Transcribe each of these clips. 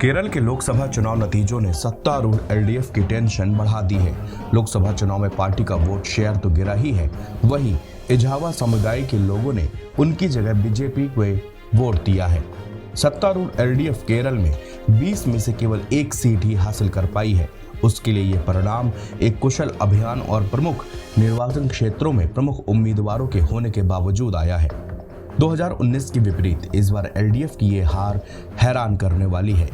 केरल के लोकसभा चुनाव नतीजों ने सत्तारूढ़ एलडीएफ की टेंशन बढ़ा दी है। लोकसभा चुनाव में पार्टी का वोट शेयर तो गिरा ही है, वहीं इजावा समुदाय के लोगों ने उनकी जगह बीजेपी को वोट दिया है। सत्तारूढ़ एलडीएफ केरल में 20 में से केवल एक सीट ही हासिल कर पाई है। उसके लिए यह परिणाम एक कुशल अभियान और प्रमुख निर्वाचन क्षेत्रों में प्रमुख उम्मीदवारों के होने के बावजूद आया है। 2019 के विपरीत इस बार एलडीएफ की ये हार हैरान करने वाली है।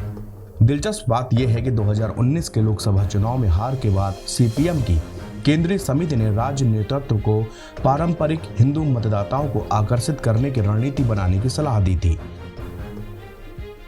दिलचस्प बात यह है कि 2019 के लोकसभा चुनाव में हार के बाद सीपीएम की केंद्रीय समिति ने राज्य नेतृत्व को पारंपरिक हिंदू मतदाताओं को आकर्षित करने की रणनीति बनाने की सलाह दी थी।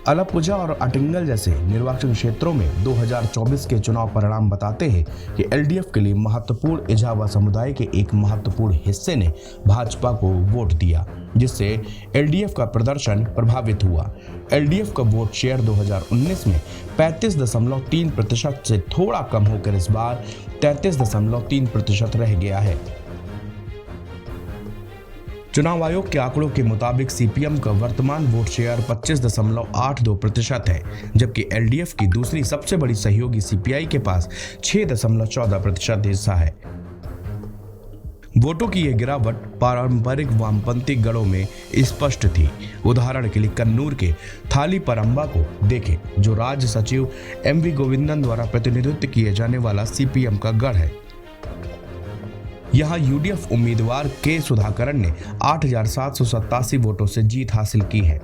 अलपुझा और अटिंगल जैसे निर्वाचन क्षेत्रों में 2024 के चुनाव परिणाम बताते हैं कि एलडीएफ के लिए महत्वपूर्ण इजावा समुदाय के एक महत्वपूर्ण हिस्से ने भाजपा को वोट दिया, जिससे एलडीएफ का प्रदर्शन प्रभावित हुआ। एलडीएफ का वोट शेयर 2019 में 35.3% से थोड़ा कम होकर इस बार 33.3% रह गया है। चुनाव आयोग के आंकड़ों के मुताबिक सीपीएम का वर्तमान वोट शेयर 25.82% है, जबकि एलडीएफ की दूसरी सबसे बड़ी सहयोगी सीपीआई के पास 6.14% हिस्सा है। वोटों की यह गिरावट पारंपरिक वामपंथी गढ़ों में स्पष्ट थी। उदाहरण के लिए कन्नूर के थालीपरंबा को देखें, जो राज्य सचिव एमवी गोविंदन द्वारा प्रतिनिधित्व किए जाने वाला सीपीएम का गढ़ है। यहां यूडीएफ उम्मीदवार के सुधाकरन ने 8,787 वोटों से जीत हासिल की है।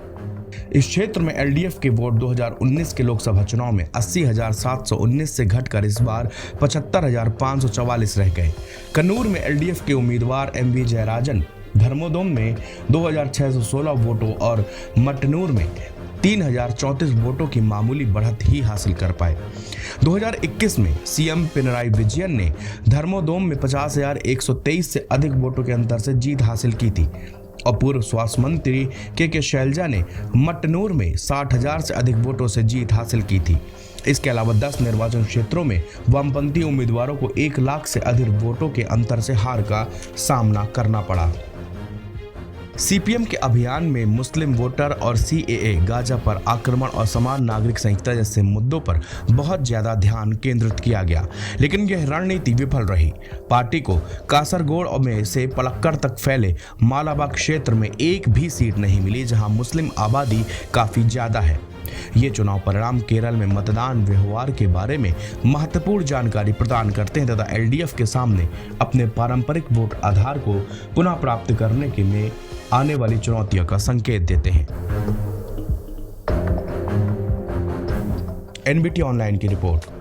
इस क्षेत्र में एलडीएफ के वोट 2019 के लोकसभा चुनाव में 80,719 से घटकर इस बार 75,544 रह गए। कन्नूर में एलडीएफ के उम्मीदवार एमवी जयराजन धर्मोदोम में 2,616 वोटों और मटनूर में 3,034 वोटों की मामूली बढ़त ही हासिल कर पाए। 2021 में सीएम पिनराई विजयन ने धर्मोदोम में 50,123 से अधिक वोटों के अंतर से जीत हासिल की थी और पूर्व स्वास्थ्य मंत्री के शैलजा ने मटनूर में 60,000 से अधिक वोटों से जीत हासिल की थी। इसके अलावा 10 निर्वाचन क्षेत्रों में वामपंथी उम्मीदवारों को 1 लाख से अधिक वोटों के अंतर से हार का सामना करना पड़ा। सीपीएम के अभियान में मुस्लिम वोटर और सीएए, गाजा पर आक्रमण और समान नागरिक संहिता जैसे मुद्दों पर बहुत ज्यादा ध्यान केंद्रित किया गया, लेकिन यह रणनीति विफल रही। पार्टी को कासरगोड में से पलक्कड़ तक फैले मालाबार क्षेत्र में एक भी सीट नहीं मिली, जहां मुस्लिम आबादी काफी ज्यादा है। ये चुनाव परिणाम केरल में मतदान व्यवहार के बारे में महत्वपूर्ण जानकारी प्रदान करते हैं तथा एलडीएफ के सामने अपने पारंपरिक वोट आधार को पुनः प्राप्त करने के में आने वाली चुनौतियों का संकेत देते हैं। एनबीटी ऑनलाइन की रिपोर्ट।